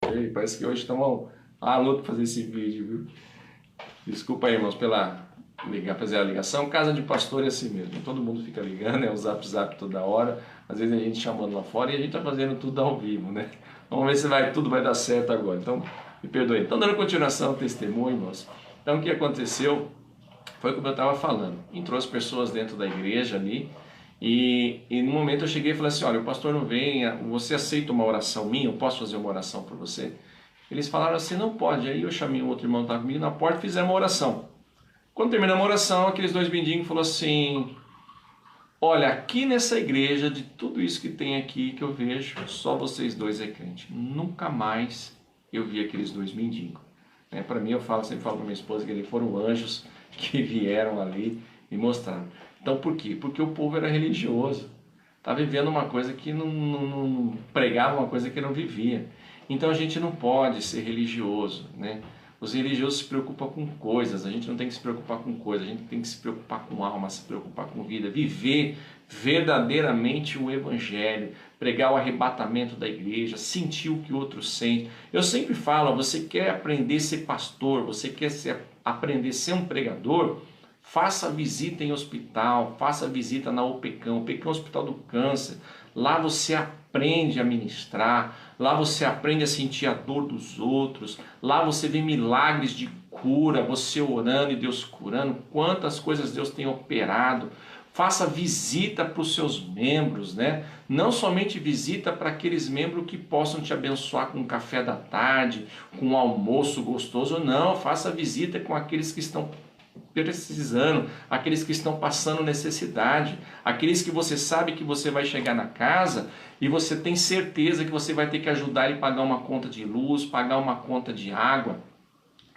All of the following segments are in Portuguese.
Ei, parece que hoje estamos à luta para fazer esse vídeo, viu? Desculpa aí, irmãos, fazer a ligação. Casa de pastor é assim mesmo. Todo mundo fica ligando, é o zap zap toda hora. Às vezes a gente chamando lá fora e a gente está fazendo tudo ao vivo, né? Vamos ver se tudo vai dar certo agora. Então, me perdoe. Então, dando continuação ao testemunho, irmãos. Então, o que aconteceu foi como eu estava falando. Entrou as pessoas dentro da igreja ali. E no momento eu cheguei e falei assim: olha, o pastor não vem, você aceita uma oração minha? Eu posso fazer uma oração por você? Eles falaram assim: não pode. Aí eu chamei um outro irmão que estava comigo na porta e fizemos uma oração. Quando terminamos a oração, aqueles dois mendigos falaram assim: olha, aqui nessa igreja, de tudo isso que tem aqui que eu vejo, só vocês dois é crente. Nunca mais eu vi aqueles dois mendigos. Para mim, sempre falo para minha esposa que eles foram anjos que vieram ali e mostraram. Então, por quê? Porque o povo era religioso. Estava vivendo uma coisa que não pregava, uma coisa que não vivia. Então a gente não pode ser religioso, né? Os religiosos se preocupam com coisas, a gente não tem que se preocupar com coisas, a gente tem que se preocupar com alma, se preocupar com vida, viver verdadeiramente o Evangelho, pregar o arrebatamento da igreja, sentir o que o outro sente. Eu sempre falo: você quer aprender a ser pastor, você quer aprender a ser um pregador? Faça visita em hospital, faça visita na OPECAM, OPECAM é o Hospital do Câncer. Lá você aprende a ministrar, lá você aprende a sentir a dor dos outros, lá você vê milagres de cura, você orando e Deus curando, quantas coisas Deus tem operado. Faça visita para os seus membros, né? Não somente visita para aqueles membros que possam te abençoar com um café da tarde, com um almoço gostoso, não. Faça visita com aqueles que estão precisando, aqueles que estão passando necessidade, aqueles que você sabe que você vai chegar na casa e você tem certeza que você vai ter que ajudar ele a pagar uma conta de luz, pagar uma conta de água.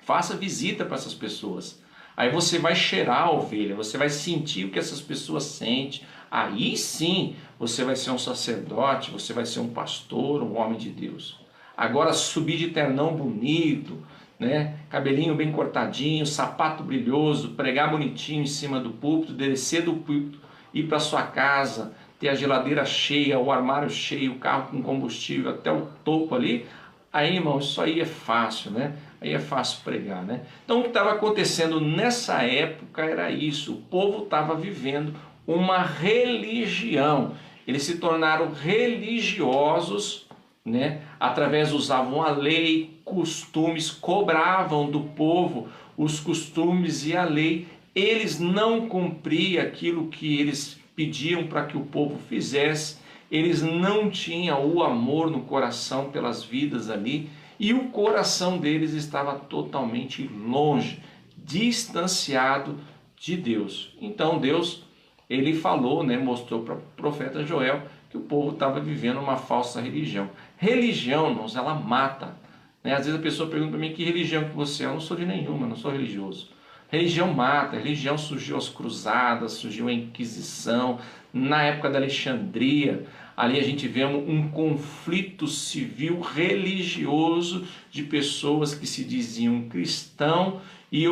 Faça visita para essas pessoas. Aí você vai cheirar a ovelha, você vai sentir o que essas pessoas sentem. Aí sim você vai ser um sacerdote, você vai ser um pastor, um homem de Deus. Agora subir de ternão bonito, né? Cabelinho bem cortadinho, sapato brilhoso, pregar bonitinho em cima do púlpito, descer do púlpito, ir para sua casa, ter a geladeira cheia, o armário cheio, o carro com combustível até o topo ali. Aí, irmão, isso aí é fácil, né? Aí é fácil pregar, né? Então, o que estava acontecendo nessa época era isso: o povo estava vivendo uma religião. Eles se tornaram religiosos, né? Através, usavam a lei, costumes, cobravam do povo os costumes e a lei. Eles não cumpriam aquilo que eles pediam para que o povo fizesse. Eles não tinham o amor no coração pelas vidas ali, e o coração deles estava totalmente longe, distanciado de Deus. Então Deus, ele falou, né, mostrou para o profeta Joel que o povo estava vivendo uma falsa religião. Religião, irmãos, ela mata, né? Às vezes a pessoa pergunta para mim: que religião que você é? Eu não sou de nenhuma, não sou religioso. Religião mata, religião surgiu as cruzadas, surgiu a Inquisição, na época da Alexandria. Ali a gente vê um conflito civil religioso de pessoas que se diziam cristão e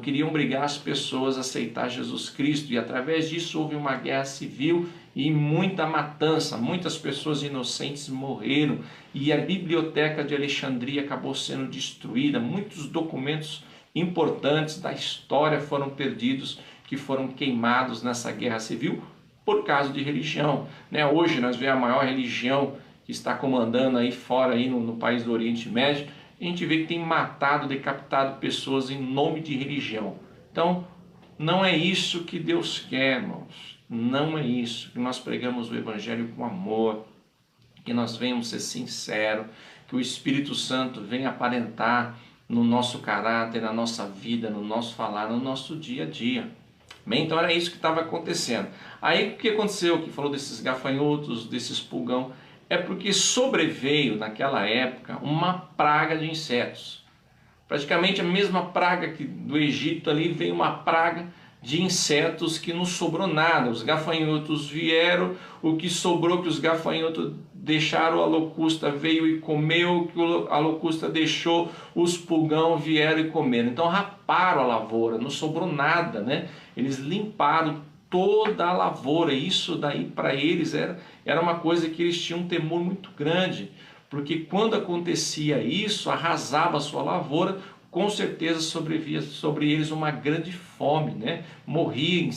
queriam obrigar as pessoas a aceitar Jesus Cristo. E através disso houve uma guerra civil e muita matança, muitas pessoas inocentes morreram. E a biblioteca de Alexandria acabou sendo destruída, muitos documentos importantes da história foram perdidos, que foram queimados nessa guerra civil por causa de religião, né? Hoje nós vemos a maior religião que está comandando aí fora, aí no país do Oriente Médio. A gente vê que tem matado, decapitado pessoas em nome de religião. Então, não é isso que Deus quer, irmãos. Não é isso. Que nós pregamos o Evangelho com amor, que nós venhamos ser sinceros, que o Espírito Santo venha aparentar no nosso caráter, na nossa vida, no nosso falar, no nosso dia a dia. Bem, então era isso que estava acontecendo. Aí o que aconteceu, que falou desses gafanhotos, desses pulgão, é porque sobreveio naquela época uma praga de insetos. Praticamente a mesma praga que do Egito ali, veio uma praga de insetos que não sobrou nada. Os gafanhotos vieram, o que sobrou que os gafanhotos deixaram, a locusta veio e comeu, o que a locusta deixou, os pulgão vieram e comeram. Então raparam a lavoura, não sobrou nada, né? Eles limparam toda a lavoura. Isso daí para eles era uma coisa que eles tinham um temor muito grande, porque quando acontecia isso, arrasava a sua lavoura, com certeza sobrevia sobre eles uma grande fome, né? Morria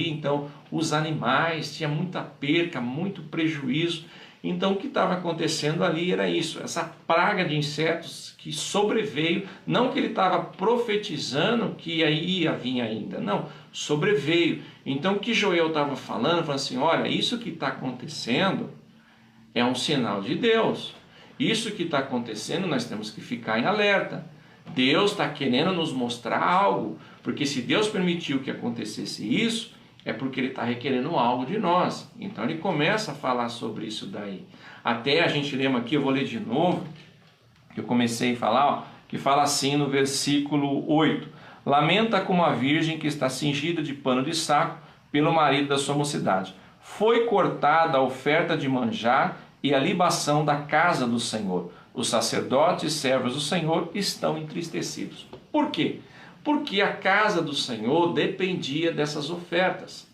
então os animais, tinha muita perca, muito prejuízo. Então o que estava acontecendo ali era isso, essa praga de insetos que sobreveio, não que ele estava profetizando que aí ia vir ainda, não, sobreveio. Então o que Joel estava falando assim, olha, isso que está acontecendo é um sinal de Deus, isso que está acontecendo nós temos que ficar em alerta. Deus está querendo nos mostrar algo, porque se Deus permitiu que acontecesse isso, é porque Ele está requerendo algo de nós. Então Ele começa a falar sobre isso daí. Até a gente lembra aqui, eu vou ler de novo, que eu comecei a falar, ó, que fala assim no versículo 8. Lamenta como a virgem que está cingida de pano de saco pelo marido da sua mocidade. Foi cortada a oferta de manjar e a libação da casa do Senhor. Os sacerdotes e servos do Senhor estão entristecidos. Por quê? Porque a casa do Senhor dependia dessas ofertas.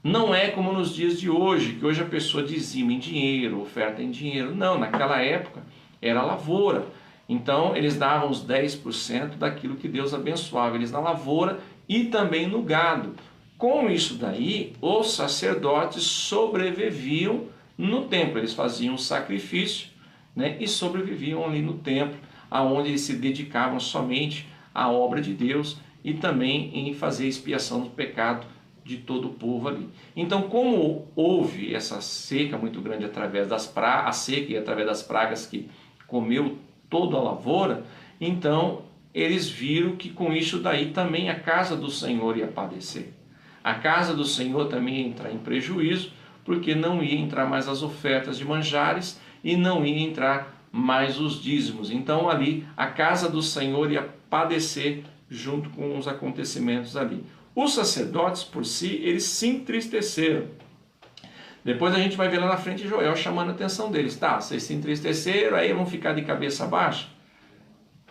Não é como nos dias de hoje, que hoje a pessoa dizima em dinheiro, oferta em dinheiro. Não, naquela época era lavoura. Então eles davam os 10% daquilo que Deus abençoava eles na lavoura e também no gado. Com isso daí, os sacerdotes sobreviviam no templo. Eles faziam um sacrifício, né, e sobreviviam ali no templo, aonde eles se dedicavam somente à obra de Deus e também em fazer expiação do pecado de todo o povo ali. Então, como houve essa seca muito grande através das pragas, a seca e através das pragas que comeu toda a lavoura, então eles viram que com isso daí também a casa do Senhor ia padecer. A casa do Senhor também ia entrar em prejuízo, porque não ia entrar mais as ofertas de manjares e não ia entrar mais os dízimos. Então ali a casa do Senhor ia padecer junto com os acontecimentos ali. Os sacerdotes por si, eles se entristeceram. Depois a gente vai ver lá na frente Joel chamando a atenção deles. Tá, vocês se entristeceram, aí vão ficar de cabeça baixa?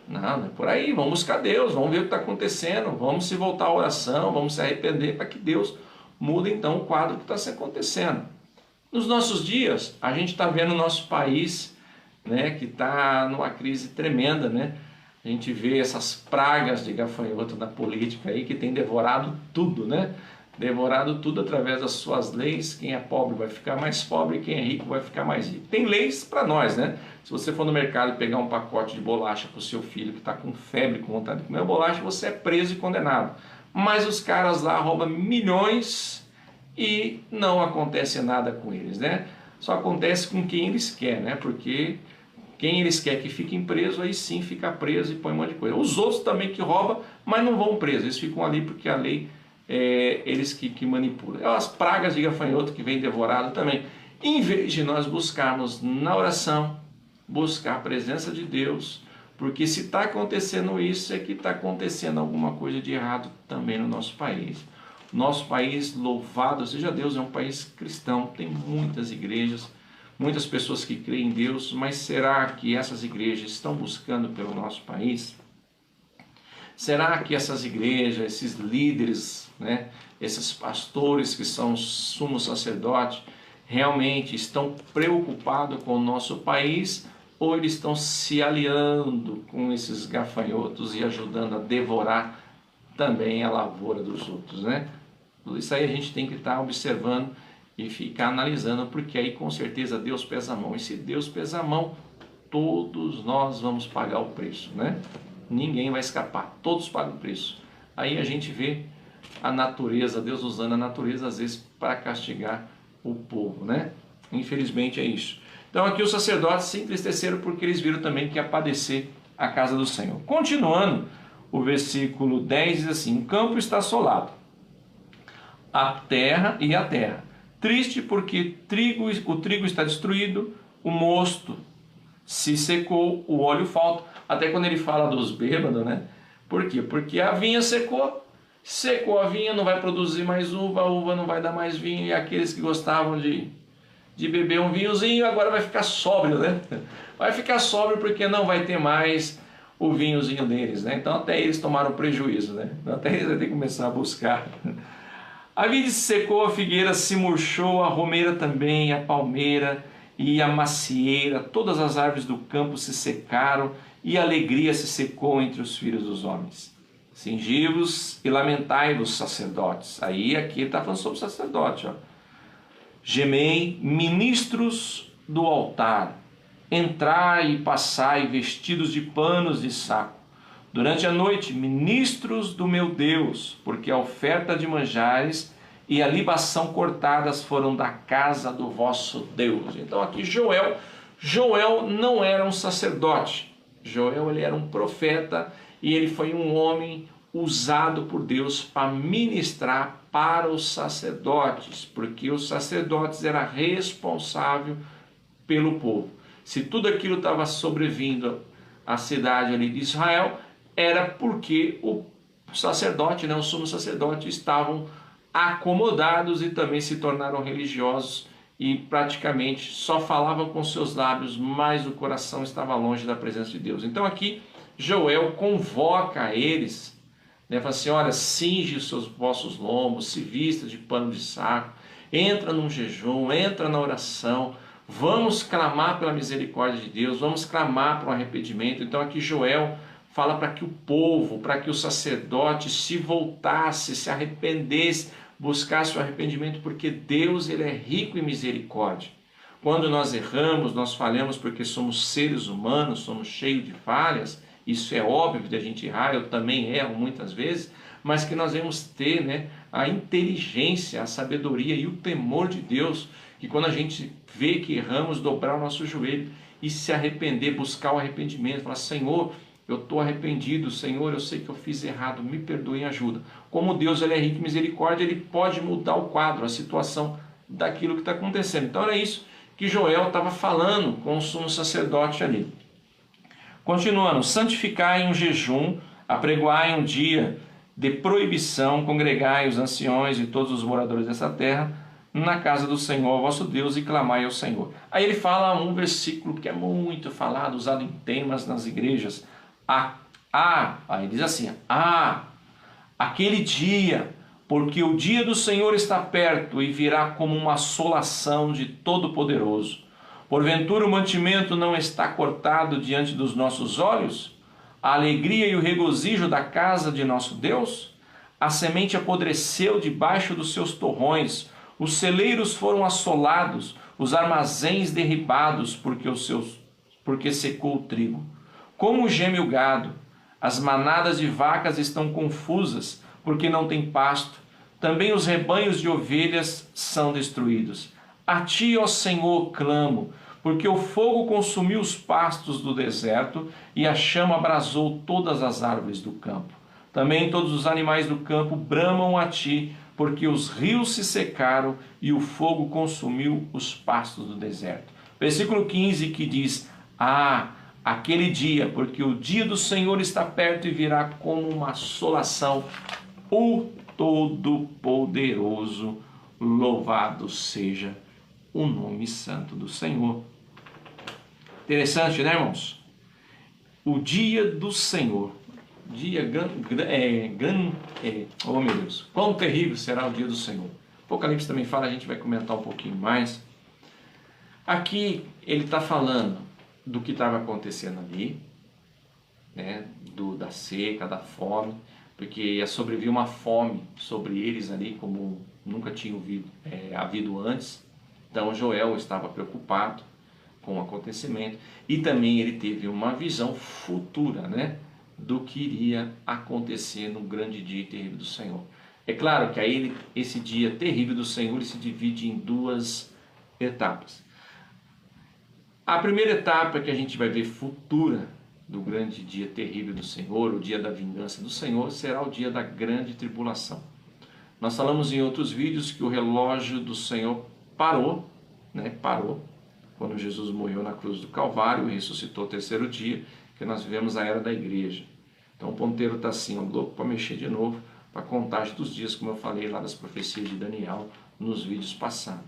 Não, não é por aí, vamos buscar Deus, vamos ver o que está acontecendo, vamos se voltar à oração, vamos se arrepender para que Deus mude então o quadro que está acontecendo. Nos nossos dias, a gente está vendo o nosso país, né, que está numa crise tremenda, né? A gente vê essas pragas de gafanhoto na política aí que tem devorado tudo, né? Devorado tudo através das suas leis. Quem é pobre vai ficar mais pobre, quem é rico vai ficar mais rico. Tem leis para nós, né? Se você for no mercado e pegar um pacote de bolacha para o seu filho que está com febre, com vontade de comer bolacha, você é preso e condenado. Mas os caras lá roubam milhões e não acontece nada com eles, né? Só acontece com quem eles querem, né? Porque quem eles querem que fiquem presos, aí sim fica preso e põe um monte de coisa. Os outros também que roubam, mas não vão presos, eles ficam ali porque a lei é eles que manipulam. É as pragas de gafanhoto que vem devorado também. Em vez de nós buscarmos na oração, buscar a presença de Deus, porque se está acontecendo isso, é que está acontecendo alguma coisa de errado também no nosso país. Nosso país, louvado seja Deus, é um país cristão, tem muitas igrejas, muitas pessoas que creem em Deus, mas será que essas igrejas estão buscando pelo nosso país? Será que essas igrejas, esses líderes, né, esses pastores que são sumos sacerdotes, realmente estão preocupados com o nosso país ou eles estão se aliando com esses gafanhotos e ajudando a devorar também a lavoura dos outros, né? Tudo isso aí a gente tem que estar observando e ficar analisando, porque aí com certeza Deus pesa a mão. E se Deus pesa a mão, todos nós vamos pagar o preço, né? Ninguém vai escapar, todos pagam o preço. Aí a gente vê a natureza, Deus usando a natureza às vezes para castigar o povo, né? Infelizmente é isso. Então aqui os sacerdotes se entristeceram porque eles viram também que ia padecer a casa do Senhor. Continuando, o versículo 10 diz assim: o campo está assolado, a terra, triste porque o trigo está destruído, o mosto se secou, o óleo falta. Até quando ele fala dos bêbados, né? Por quê? Porque a vinha secou a vinha, não vai produzir mais uva, a uva não vai dar mais vinho, e aqueles que gostavam de beber um vinhozinho, agora vai ficar sóbrio, né? Vai ficar sóbrio porque não vai ter mais o vinhozinho deles, né? Então até eles tomaram prejuízo, né? Então até eles vão ter que começar a buscar. A vide se secou, a figueira se murchou, a romeira também, a palmeira e a macieira, todas as árvores do campo se secaram, e a alegria se secou entre os filhos dos homens. Cingivos e lamentai-vos, sacerdotes. Aí aqui ele está falando sobre o sacerdote. Ó. Gemei, ministros do altar, entrai e passai vestidos de panos de saco. Durante a noite, ministros do meu Deus, porque a oferta de manjares e a libação cortadas foram da casa do vosso Deus. Então aqui Joel não era um sacerdote. Joel ele era um profeta e ele foi um homem usado por Deus para ministrar para os sacerdotes, porque os sacerdotes eram responsáveis pelo povo. Se tudo aquilo estava sobrevindo à cidade ali de Israel, era porque o sacerdote, o sumo sacerdote, estavam acomodados e também se tornaram religiosos e praticamente só falavam com seus lábios, mas o coração estava longe da presença de Deus. Então aqui Joel convoca eles, fala assim, olha, cinge os vossos lombos, se vista de pano de saco, entra num jejum, entra na oração, vamos clamar pela misericórdia de Deus, vamos clamar para o arrependimento. Então aqui Joel fala para que o povo, para que o sacerdote se voltasse, se arrependesse, buscasse o arrependimento, porque Deus ele é rico em misericórdia. Quando nós erramos, nós falhamos porque somos seres humanos, somos cheios de falhas, isso é óbvio de a gente errar, eu também erro muitas vezes, mas que nós devemos ter a inteligência, a sabedoria e o temor de Deus, que quando a gente vê que erramos, dobrar o nosso joelho e se arrepender, buscar o arrependimento, falar, Senhor, eu estou arrependido, Senhor, eu sei que eu fiz errado, me perdoe e ajuda. Como Deus ele é rico em misericórdia, ele pode mudar o quadro, a situação daquilo que está acontecendo. Então era isso que Joel estava falando com o sumo sacerdote ali. Continuando, santificai um jejum, apregoai um dia de proibição, congregai os anciões e todos os moradores dessa terra na casa do Senhor, vosso Deus, e clamai ao Senhor. Aí ele fala um versículo que é muito falado, usado em temas nas igrejas. Aí diz assim, aquele dia, porque o dia do Senhor está perto e virá como uma assolação de Todo-Poderoso. Porventura o mantimento não está cortado diante dos nossos olhos? A alegria e o regozijo da casa de nosso Deus? A semente apodreceu debaixo dos seus torrões, os celeiros foram assolados, os armazéns derribados, porque secou o trigo. Como geme o gado, as manadas de vacas estão confusas, porque não tem pasto. Também os rebanhos de ovelhas são destruídos. A ti, ó Senhor, clamo, porque o fogo consumiu os pastos do deserto e a chama abrasou todas as árvores do campo. Também todos os animais do campo bramam a ti, porque os rios se secaram e o fogo consumiu os pastos do deserto. Versículo 15 que diz, aquele dia, porque o dia do Senhor está perto e virá como uma assolação, o Todo-Poderoso, louvado seja o nome santo do Senhor. Interessante, né, irmãos? O dia do Senhor, oh meu Deus, quão terrível será o dia do Senhor. Apocalipse também fala, a gente vai comentar um pouquinho mais. Aqui ele está falando do que estava acontecendo ali, da seca, da fome, porque ia sobreviver uma fome sobre eles ali, como nunca tinha havido antes. Então Joel estava preocupado com o acontecimento e também ele teve uma visão futura, do que iria acontecer no grande dia terrível do Senhor. É claro que aí esse dia terrível do Senhor ele se divide em duas etapas. A primeira etapa que a gente vai ver futura do grande dia terrível do Senhor, o dia da vingança do Senhor, será o dia da grande tribulação. Nós falamos em outros vídeos que o relógio do Senhor parou, quando Jesus morreu na cruz do Calvário e ressuscitou o terceiro dia, que nós vivemos a era da igreja. Então o ponteiro está assim, louco para mexer de novo, para a contagem dos dias, como eu falei lá das profecias de Daniel nos vídeos passados.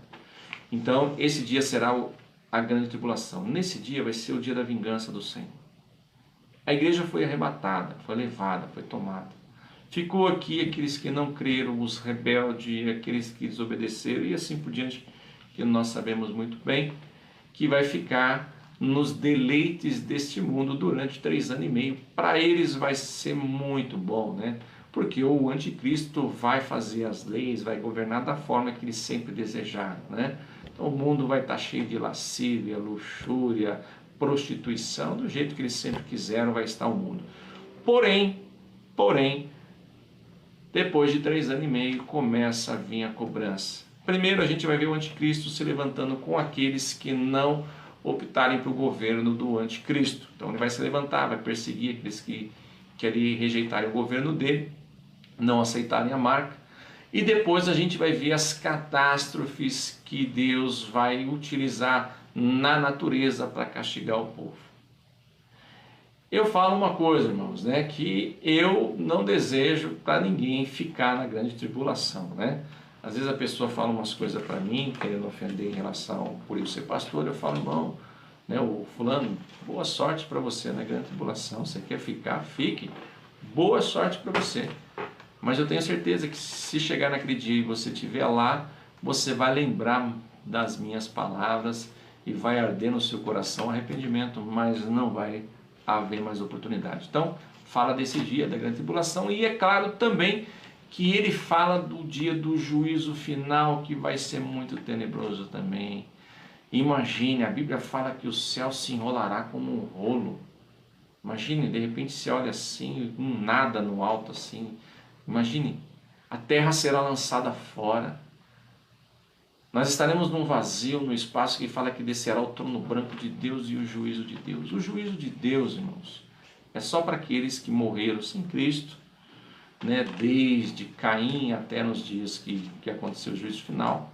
Então esse dia será a grande tribulação. Nesse dia vai ser o dia da vingança do Senhor. A igreja foi arrebatada, foi levada, foi tomada. Ficou aqui aqueles que não creram, os rebeldes, aqueles que desobedeceram e assim por diante, que nós sabemos muito bem. que vai ficar nos deleites deste mundo durante 3 anos e meio. Para eles vai ser muito bom, né? Porque o anticristo vai fazer as leis, vai governar da forma que eles sempre desejaram, né? Então o mundo vai estar cheio de lascívia, luxúria, prostituição, do jeito que eles sempre quiseram vai estar o mundo. Porém, depois de 3 anos e meio começa a vir a cobrança. Primeiro a gente vai ver o anticristo se levantando com aqueles que não optarem para o governo do anticristo. Então ele vai se levantar, vai perseguir aqueles que querem rejeitarem o governo dele, não aceitarem a marca. E depois a gente vai ver as catástrofes que Deus vai utilizar na natureza para castigar o povo. Eu falo uma coisa, irmãos, né, que eu não desejo para ninguém ficar na grande tribulação, né? Às vezes a pessoa fala umas coisas para mim, querendo ofender em relação por eu ser pastor, eu falo, irmão, né, o fulano, boa sorte para você na grande tribulação, você quer ficar, fique, boa sorte para você. Mas eu tenho certeza que se chegar naquele dia e você estiver lá, você vai lembrar das minhas palavras e vai arder no seu coração arrependimento, mas não vai haver mais oportunidade. Então, fala desse dia da grande tribulação e é claro também que ele fala do dia do juízo final, que vai ser muito tenebroso também. Imagine, a Bíblia fala que o céu se enrolará como um rolo. Imagine, de repente você olha assim, um nada no alto assim. Imagine, a terra será lançada fora. Nós estaremos num vazio, no espaço que fala que descerá o trono branco de Deus e o juízo de Deus. O juízo de Deus, irmãos, é só para aqueles que morreram sem Cristo, né? Desde Caim até nos dias que aconteceu o juízo final.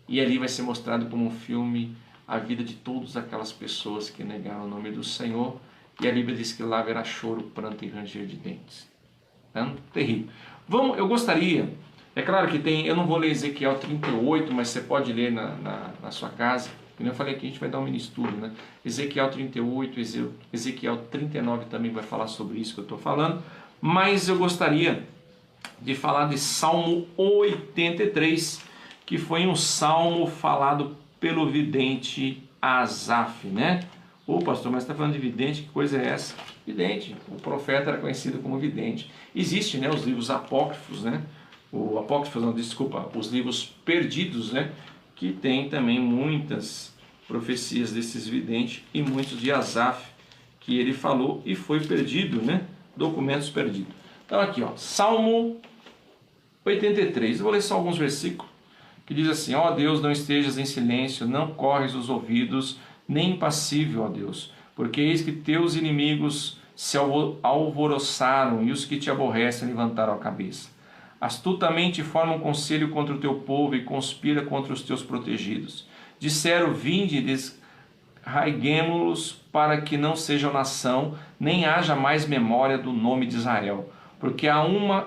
E ali vai ser mostrado como um filme a vida de todas aquelas pessoas que negaram o nome do Senhor. E a Bíblia diz que lá haverá choro, pranto e ranger de dentes. Então, terrível. Eu gostaria, é claro que tem, eu não vou ler Ezequiel 38, mas você pode ler na sua casa. Como eu falei aqui, a gente vai dar um mini estudo, né? Ezequiel 38, Ezequiel 39 também vai falar sobre isso que eu estou falando. Mas eu gostaria de falar de Salmo 83, que foi um salmo falado pelo vidente Asaf, né? Ô pastor, mas você está falando de vidente, que coisa é essa? Vidente, o profeta era conhecido como vidente. Existem, né, os livros apócrifos, né? Os livros perdidos, né? Que tem também muitas profecias desses videntes e muitos de Asaf que ele falou e foi perdido, né? Documentos perdidos. Então aqui, ó, Salmo 83, eu vou ler só alguns versículos, que diz assim: ó Deus, não estejas em silêncio, não corres os ouvidos, nem impassível, ó Deus, porque eis que teus inimigos se alvoroçaram e os que te aborrecem levantaram a cabeça. Astutamente formam conselho contra o teu povo e conspira contra os teus protegidos. Disseram, vinde, desarraiguemo-los para que não sejam nação, nem haja mais memória do nome de Israel. Porque a uma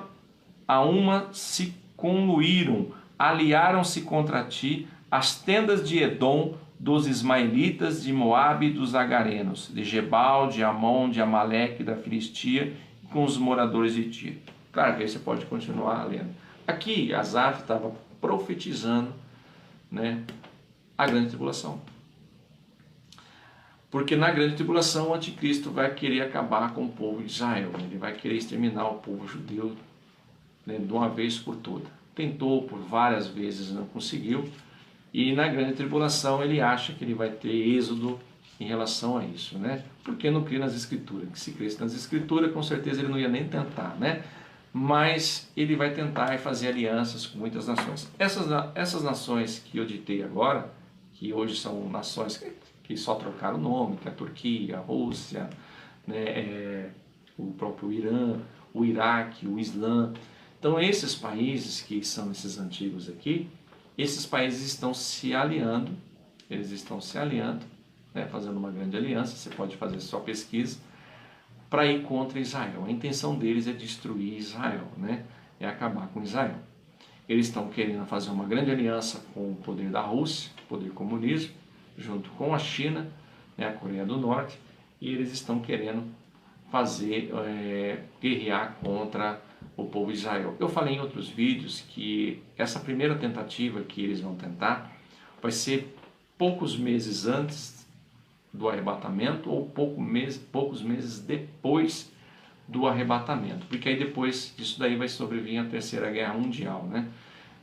se conluíram, aliaram-se contra ti, as tendas de Edom, dos ismaelitas, de Moabe e dos agarenos, de Gebal, de Amon, de Amaleque, da Filistia, e com os moradores de Tiro. Claro que aí você pode continuar lendo. Aqui, Asaf estava profetizando, né, a grande tribulação. Porque na grande tribulação o anticristo vai querer acabar com o povo de Israel. Ele vai querer exterminar o povo judeu, né, de uma vez por toda. Tentou por várias vezes, não conseguiu. E na grande tribulação ele acha que ele vai ter êxodo em relação a isso, né? Porque não crê nas escrituras. Que se cresse nas escrituras, com certeza ele não ia nem tentar, né? Mas ele vai tentar fazer alianças com muitas nações. Essas nações que eu ditei agora, que hoje são nações que só trocaram o nome, que é a Turquia, a Rússia, né, o próprio Irã, o Iraque, o Islã. Então esses países que são esses antigos aqui, esses países estão se aliando, né, fazendo uma grande aliança. Você pode fazer sua pesquisa, para ir contra Israel. A intenção deles é destruir Israel, né? É acabar com Israel. Eles estão querendo fazer uma grande aliança com o poder da Rússia, o poder comunismo, junto com a China, né, a Coreia do Norte, e eles estão querendo fazer, guerrear contra o povo de Israel. Eu falei em outros vídeos que essa primeira tentativa que eles vão tentar vai ser poucos meses antes do arrebatamento ou poucos meses depois do arrebatamento, porque aí depois disso daí vai sobrevir a Terceira Guerra Mundial, né?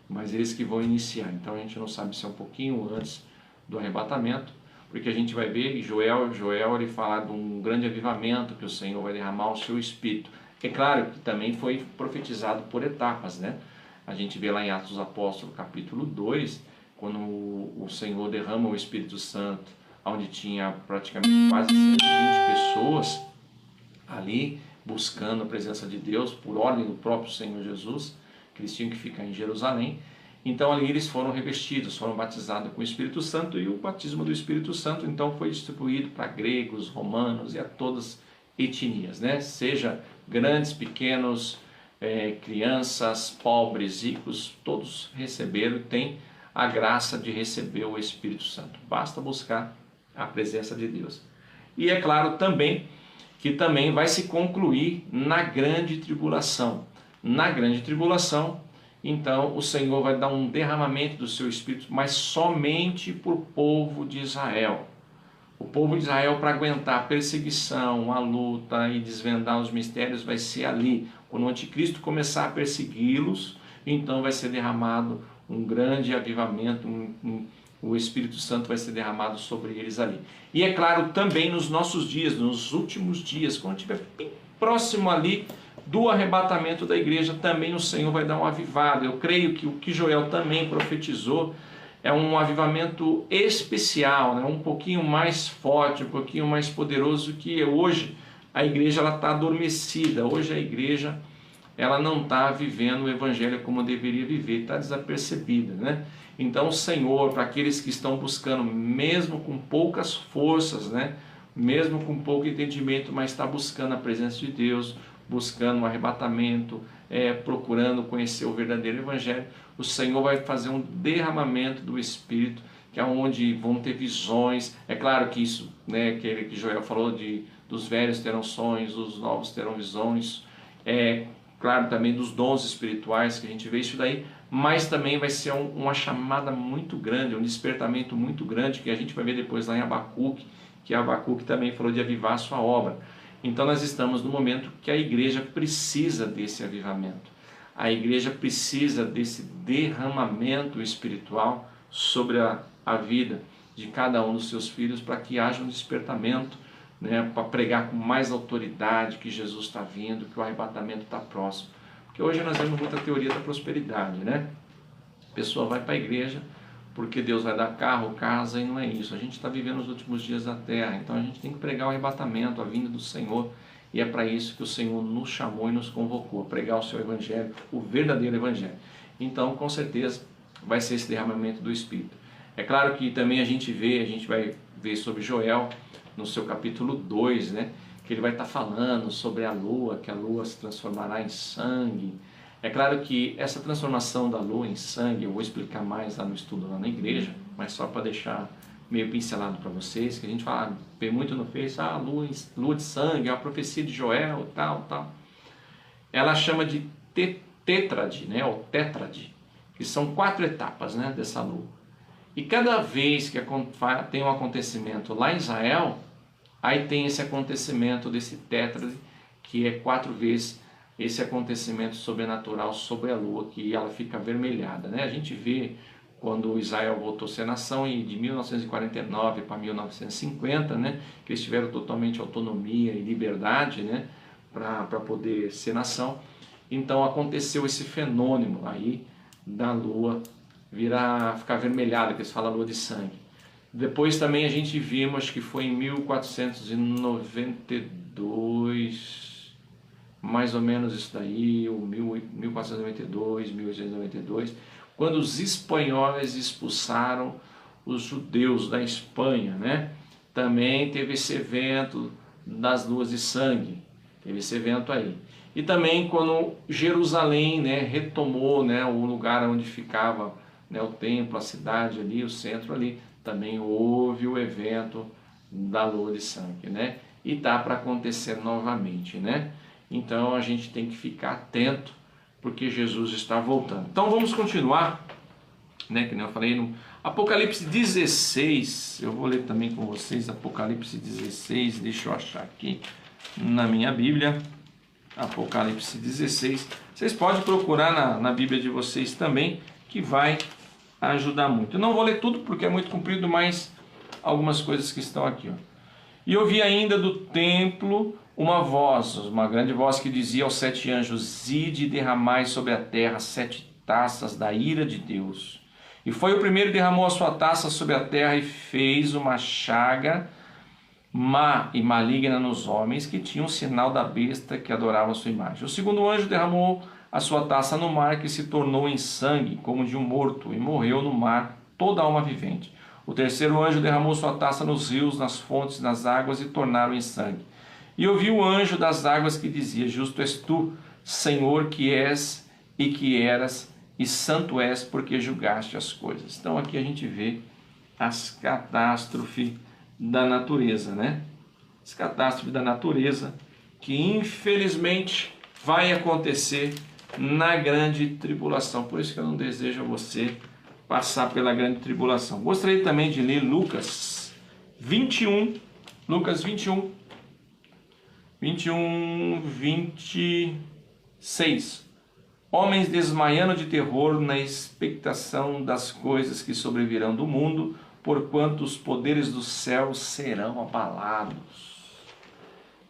Mas eles que vão iniciar, então a gente não sabe se é um pouquinho antes do arrebatamento, porque a gente vai ver, Joel ele fala de um grande avivamento, que o Senhor vai derramar o seu Espírito. É claro que também foi profetizado por etapas, né? A gente vê lá em Atos dos Apóstolos, capítulo 2, quando o Senhor derrama o Espírito Santo, onde tinha praticamente quase 120 pessoas ali, buscando a presença de Deus, por ordem do próprio Senhor Jesus, que eles tinham que ficar em Jerusalém. Então ali eles foram revestidos, foram batizados com o Espírito Santo, e o batismo do Espírito Santo então foi distribuído para gregos, romanos e a todas etnias, né? Seja grandes, pequenos, crianças, pobres, ricos, todos receberam e têm a graça de receber o Espírito Santo. Basta buscar a presença de Deus. E é claro também que também vai se concluir na grande tribulação. Na grande tribulação, então o Senhor vai dar um derramamento do seu Espírito, mas somente para o povo de Israel. O povo de Israel, para aguentar a perseguição, a luta e desvendar os mistérios, vai ser ali. Quando o anticristo começar a persegui-los, então vai ser derramado um grande avivamento, o Espírito Santo vai ser derramado sobre eles ali. E é claro, também nos nossos dias, nos últimos dias, quando estiver bem próximo ali do arrebatamento da igreja, também o Senhor vai dar um avivado. Eu creio que o que Joel também profetizou é um avivamento especial, né? Um pouquinho mais forte, um pouquinho mais poderoso, que hoje a igreja está adormecida. Hoje a igreja ela não está vivendo o evangelho como deveria viver, está desapercebida, né? Então o Senhor, para aqueles que estão buscando, mesmo com poucas forças, né? Mesmo com pouco entendimento, mas está buscando a presença de Deus, buscando um arrebatamento, procurando conhecer o verdadeiro evangelho, o Senhor vai fazer um derramamento do Espírito, que é onde vão ter visões. É claro que isso, né, que Joel falou, dos velhos terão sonhos, os novos terão visões, claro, também dos dons espirituais, que a gente vê isso daí, mas também vai ser uma chamada muito grande, um despertamento muito grande, que a gente vai ver depois lá em Abacuque, que Abacuque também falou de avivar a sua obra. Então nós estamos no momento que a igreja precisa desse avivamento. A igreja precisa desse derramamento espiritual sobre a vida de cada um dos seus filhos, para que haja um despertamento, né, para pregar com mais autoridade que Jesus está vindo, que o arrebatamento está próximo. Porque hoje nós vemos muita teoria da prosperidade, né? A pessoa vai para a igreja porque Deus vai dar carro, casa, e não é isso. A gente está vivendo os últimos dias da terra, então a gente tem que pregar o arrebatamento, a vinda do Senhor, e é para isso que o Senhor nos chamou e nos convocou, a pregar o seu evangelho, o verdadeiro evangelho. Então, com certeza, vai ser esse derramamento do Espírito. É claro que também a gente vai ver sobre Joel, no seu capítulo 2, né, que ele vai estar falando sobre a lua, que a lua se transformará em sangue. É claro que essa transformação da lua em sangue, eu vou explicar mais lá no estudo lá na igreja, mas só para deixar meio pincelado para vocês, que a gente fala, vê muito no Face, lua de sangue, é a profecia de Joel, tal. Ela chama de tétrade, né, ou tétrade, que são 4 etapas, né, dessa lua. E cada vez que tem um acontecimento lá em Israel, aí tem esse acontecimento desse tétrade, que é 4 vezes esse acontecimento sobrenatural sobre a lua, que ela fica avermelhada, né? A gente vê quando Israel voltou a ser nação, e de 1949 para 1950, né, que eles tiveram totalmente autonomia e liberdade, né, para poder ser nação. Então aconteceu esse fenômeno aí da lua ficar avermelhada, que eles falam lua de sangue. Depois também a gente vimos, acho que foi em 1492, mais ou menos isso daí, ou 1492, 1892, quando os espanhóis expulsaram os judeus da Espanha, né? Também teve esse evento das luas de sangue, teve esse evento aí. E também quando Jerusalém, né, retomou, né, o lugar onde ficava, né, o templo, a cidade ali, o centro ali, também houve o evento da lua de sangue, né? E está para acontecer novamente, né? Então a gente tem que ficar atento, porque Jesus está voltando. Então vamos continuar, né? Que nem eu falei, Apocalipse 16, eu vou ler também com vocês, Apocalipse 16, deixa eu achar aqui na minha Bíblia, Apocalipse 16, vocês podem procurar na Bíblia de vocês também, que vai ajudar muito. Eu não vou ler tudo porque é muito comprido, mas algumas coisas que estão aqui. Ó. E ouvi ainda do templo uma grande voz que dizia aos 7 anjos: ide e derramai sobre a terra 7 taças da ira de Deus. E foi o primeiro que derramou a sua taça sobre a terra e fez uma chaga má e maligna nos homens que tinham o sinal da besta que adorava a sua imagem. O segundo anjo derramou a sua taça no mar, que se tornou em sangue como de um morto, e morreu no mar toda alma vivente. O terceiro anjo derramou sua taça nos rios, nas fontes, nas águas, e tornaram em sangue. E ouvi o anjo das águas que dizia: justo és tu, Senhor, que és e que eras, e santo és, porque julgaste as coisas. Então aqui a gente vê as catástrofes da natureza, né? As catástrofes da natureza que infelizmente vai acontecer na grande tribulação. Por isso que eu não desejo a você passar pela grande tribulação. Gostaria também de ler Lucas 21, 26. Homens desmaiando de terror na expectação das coisas que sobrevirão do mundo, porquanto os poderes do céu serão abalados.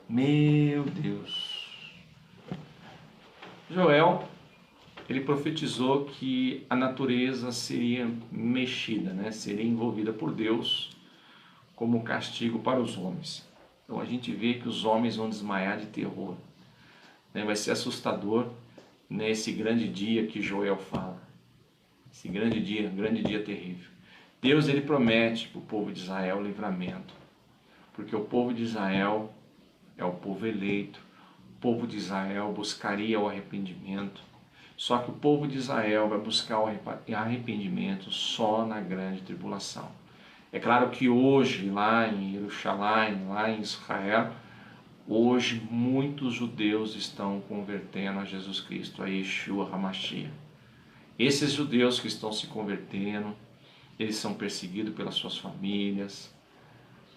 Meu Deus. Joel, ele profetizou que a natureza seria mexida, né? Seria envolvida por Deus como castigo para os homens. Então a gente vê que os homens vão desmaiar de terror, né? Vai ser assustador nesse grande dia que Joel fala. Esse grande dia terrível. Deus, ele promete para o povo de Israel livramento, porque o povo de Israel é o povo eleito. O povo de Israel buscaria o arrependimento, só que o povo de Israel vai buscar o arrependimento só na grande tribulação. É claro que hoje, lá em Jerusalém, lá em Israel, hoje muitos judeus estão convertendo a Jesus Cristo, a Yeshua HaMashiach. Esses judeus que estão se convertendo, eles são perseguidos pelas suas famílias,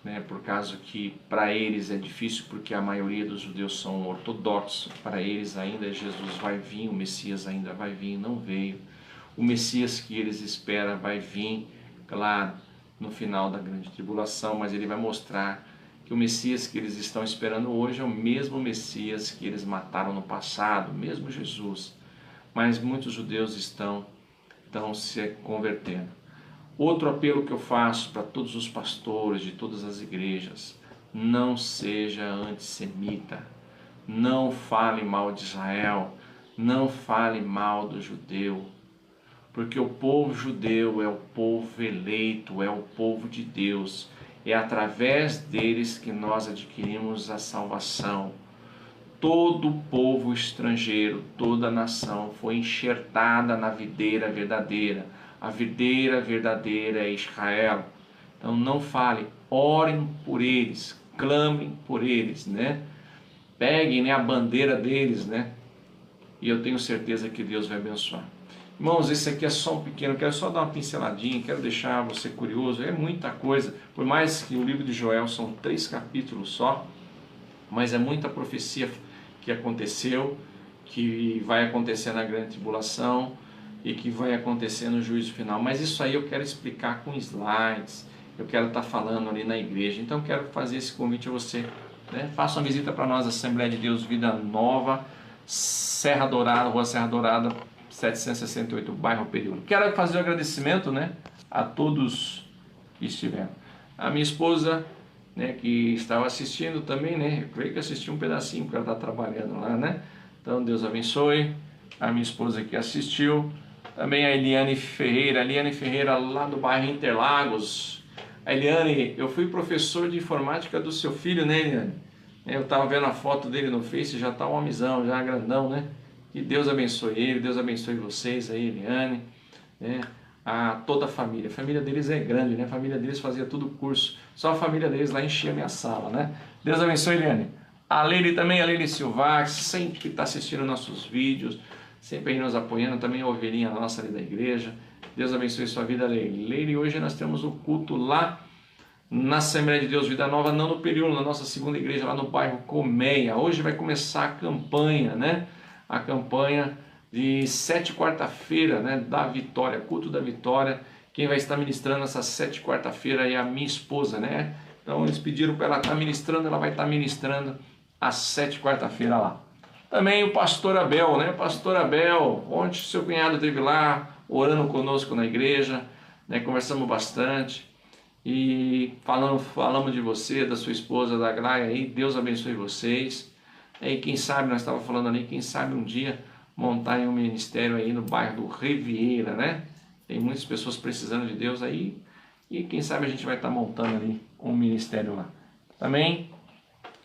né, por causa que para eles é difícil, porque a maioria dos judeus são ortodoxos. Para eles ainda Jesus vai vir, o Messias ainda vai vir, não veio. O Messias que eles esperam vai vir, claro, no final da grande tribulação, mas ele vai mostrar que o Messias que eles estão esperando hoje é o mesmo Messias que eles mataram no passado, mesmo Jesus. Mas muitos judeus estão se convertendo. Outro apelo que eu faço para todos os pastores de todas as igrejas: não seja antissemita, não fale mal de Israel, não fale mal do judeu, porque o povo judeu é o povo eleito, é o povo de Deus, é através deles que nós adquirimos a salvação. Todo povo estrangeiro, toda nação foi enxertada na videira verdadeira. A videira verdadeira é Israel. Então não fale, orem por eles, clamem por eles, né? Peguem, né, a bandeira deles, né? E eu tenho certeza que Deus vai abençoar. Irmãos, esse aqui é só um pequeno, quero só dar uma pinceladinha, quero deixar você curioso, é muita coisa. Por mais que o livro de Joel são 3 capítulos só, mas é muita profecia que aconteceu, que vai acontecer na grande tribulação e que vai acontecer no juízo final. Mas isso aí eu quero explicar com slides, eu quero estar falando ali na igreja. Então eu quero fazer esse convite a você, né? Faça uma visita para nós, Assembleia de Deus Vida Nova, Serra Dourada, Rua Serra Dourada, 768, bairro Período. Quero fazer um agradecimento, né, a todos que estiveram. A minha esposa, né, que estava assistindo também, né, eu creio que assistiu um pedacinho, porque ela está trabalhando lá, né. Então Deus abençoe. A minha esposa que assistiu. Também a Eliane Ferreira lá do bairro Interlagos. A Eliane, eu fui professor de informática do seu filho, né, Eliane? Eu estava vendo a foto dele no Face, já está um homenzão, já grandão, né? Que Deus abençoe ele, Deus abençoe vocês aí, Eliane, né? A toda a família deles é grande, né? A família deles fazia tudo curso, só a família deles lá enchia a minha sala, né? Deus abençoe, Eliane. A Leile também, a Leile Silvax, sempre está assistindo nossos vídeos, sempre aí nos apoiando, também a ovelhinha nossa ali da igreja. Deus abençoe sua vida, Leire. Leire, hoje nós temos o culto lá na Assembleia de Deus Vida Nova, não no período, na nossa segunda igreja lá no bairro Colmeia. Hoje vai começar a campanha, né? A campanha de 7 quarta-feira, né? Da Vitória, culto da Vitória. Quem vai estar ministrando essa 7 quarta-feira é a minha esposa, né? Então eles pediram para ela estar ministrando, ela vai estar ministrando às 7 quarta-feira lá. Também o pastor Abel, né? Pastor Abel, ontem seu cunhado esteve lá orando conosco na igreja, né? Conversamos bastante e falamos de você, da sua esposa, da Graia aí. Deus abençoe vocês. E quem sabe, nós estávamos falando ali, quem sabe um dia montar um ministério aí no bairro do Riviera, né? Tem muitas pessoas precisando de Deus aí e quem sabe a gente vai estar montando ali um ministério lá. Também,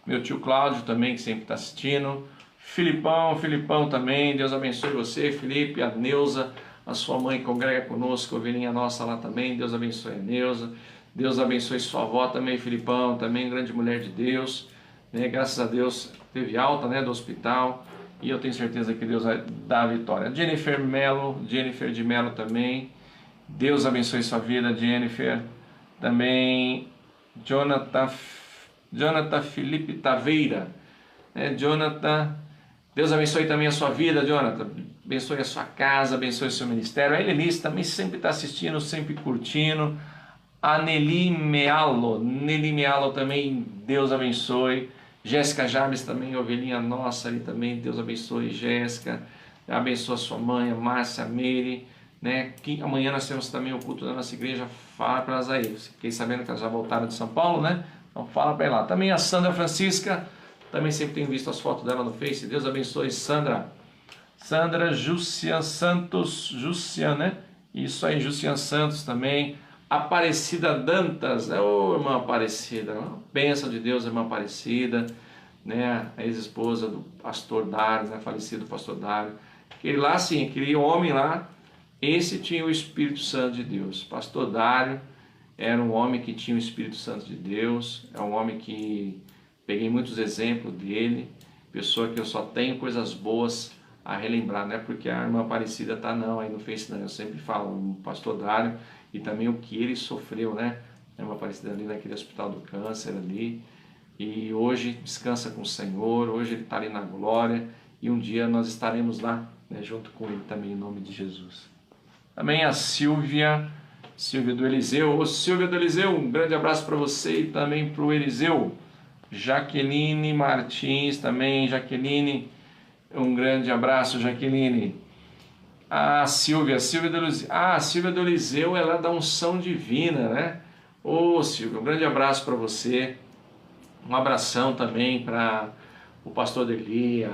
meu tio Cláudio também, que sempre está assistindo. Filipão também, Deus abençoe você, Felipe, a Neuza, a sua mãe congrega conosco, a ovelhinha nossa lá também, Deus abençoe a Neuza. Deus abençoe sua avó também, Filipão, também grande mulher de Deus, né? Graças a Deus teve alta, né, do hospital e eu tenho certeza que Deus vai dar a vitória. Jennifer de Mello também, Deus abençoe sua vida, Jennifer. Também Jonathan Felipe Taveira, né? Jonathan, Deus abençoe também a sua vida, Jonathan, abençoe a sua casa, abençoe o seu ministério. A Elenice também sempre está assistindo, sempre curtindo. A Nelly Mealo também, Deus abençoe. Jéssica Jabes também, ovelhinha nossa ali também, Deus abençoe, Jéssica. Abençoa a sua mãe, a Márcia, a Meire, né? Que amanhã nós temos também o culto da nossa igreja, fala para elas aí. Fiquei sabendo que elas já voltaram de São Paulo, né? Então fala para lá. Também a Sandra Francisca, também sempre tenho visto as fotos dela no Face, Deus abençoe, Sandra. Jussian Santos, né? Isso aí, Jussian Santos também. Aparecida Dantas, irmã Aparecida, uma bênção de Deus, irmã Aparecida, né? A ex-esposa do pastor Dário, né? Falecido pastor Dário. Aquele lá, sim, aquele homem lá, esse tinha o Espírito Santo de Deus. Pastor Dário era um homem que tinha o Espírito Santo de Deus, é um homem que peguei muitos exemplos dele, pessoa que eu só tenho coisas boas a relembrar, não é porque a irmã Aparecida está não, aí no Face não, eu sempre falo, o pastor Dário, e também o que ele sofreu, né? A irmã Aparecida ali naquele hospital do câncer ali, e hoje descansa com o Senhor, hoje ele está ali na glória, e um dia nós estaremos lá, né, junto com ele também, em nome de Jesus. Também a Silvia do Eliseu. Ô Silvia do Eliseu, um grande abraço para você e também para o Eliseu. Jaqueline Martins também, Jaqueline, um grande abraço, Jaqueline. A Silvia do Eliseu. Ah, a Silvia do Eliseu, ela é da unção divina, né? Ô Silvia, um grande abraço para você. Um abração também para o pastor Deli,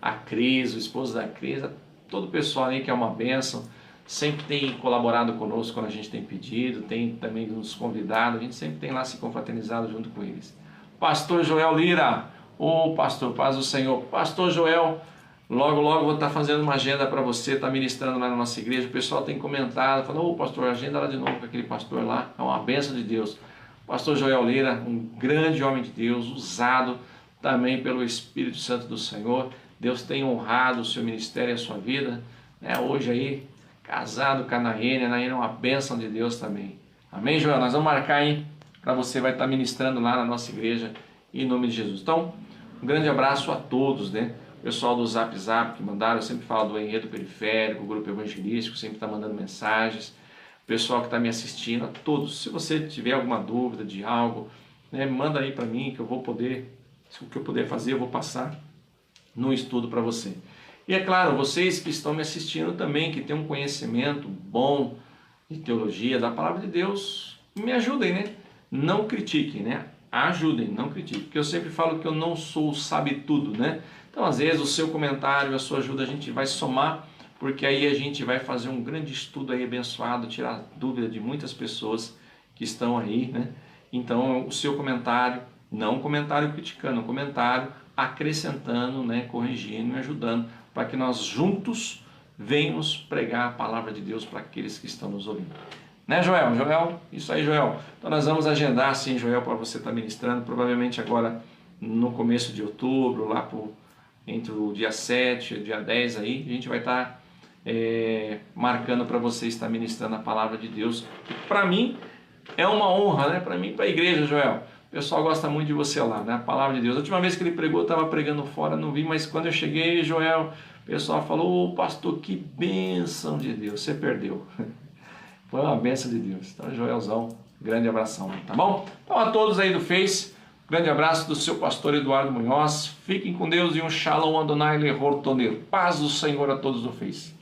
a Cris, o esposo da Cris, todo o pessoal aí que é uma bênção. Sempre tem colaborado conosco quando a gente tem pedido, tem também nos convidado, a gente sempre tem lá se confraternizado junto com eles. Pastor Joel Lira, ô pastor, paz do Senhor. Pastor Joel, logo vou estar fazendo uma agenda para você, estar ministrando lá na nossa igreja. O pessoal tem comentado, falando, ô pastor, agenda lá de novo com aquele pastor lá, é uma bênção de Deus. Pastor Joel Lira, um grande homem de Deus, usado também pelo Espírito Santo do Senhor. Deus tem honrado o seu ministério e a sua vida, né? Hoje aí, casado com a Naene é uma bênção de Deus também. Amém, Joel? Nós vamos marcar aí, para você vai estar ministrando lá na nossa igreja, em nome de Jesus. Então, um grande abraço a todos, né? O pessoal do Zap que mandaram, eu sempre falo do Enredo Periférico, o Grupo Evangelístico, sempre está mandando mensagens. O pessoal que está me assistindo, a todos. Se você tiver alguma dúvida de algo, né, manda aí para mim, que eu vou poder, se o que eu puder fazer, eu vou passar no estudo para você. E é claro, vocês que estão me assistindo também, que têm um conhecimento bom de teologia, da palavra de Deus, me ajudem, né? Não critiquem, né? Ajudem, não critiquem. Porque eu sempre falo que eu não sou sabe-tudo, né? Então, às vezes, o seu comentário, a sua ajuda, a gente vai somar, porque aí a gente vai fazer um grande estudo aí abençoado, tirar dúvida de muitas pessoas que estão aí, né? Então, o seu comentário, não um comentário criticando, um comentário acrescentando, né? Corrigindo e ajudando, para que nós juntos venhamos pregar a palavra de Deus para aqueles que estão nos ouvindo. Né, Joel? Joel, isso aí, Joel. Então nós vamos agendar, sim, Joel, para você estar ministrando, provavelmente agora no começo de outubro, lá entre o dia 7 e o dia 10 aí, a gente vai estar marcando para você estar ministrando a palavra de Deus. Para mim é uma honra, né? Para mim, para a igreja, Joel. O pessoal gosta muito de você lá, né? A palavra de Deus. A última vez que ele pregou, eu estava pregando fora, não vi, mas quando eu cheguei, Joel, o pessoal falou: ô pastor, que bênção de Deus, você perdeu. Foi uma bênção de Deus. Então, Joelzão, grande abração, tá bom? Então, a todos aí do Face, grande abraço do seu pastor Eduardo Munhoz. Fiquem com Deus e um Shalom Adonai Lehor Toner. Paz do Senhor a todos do Face.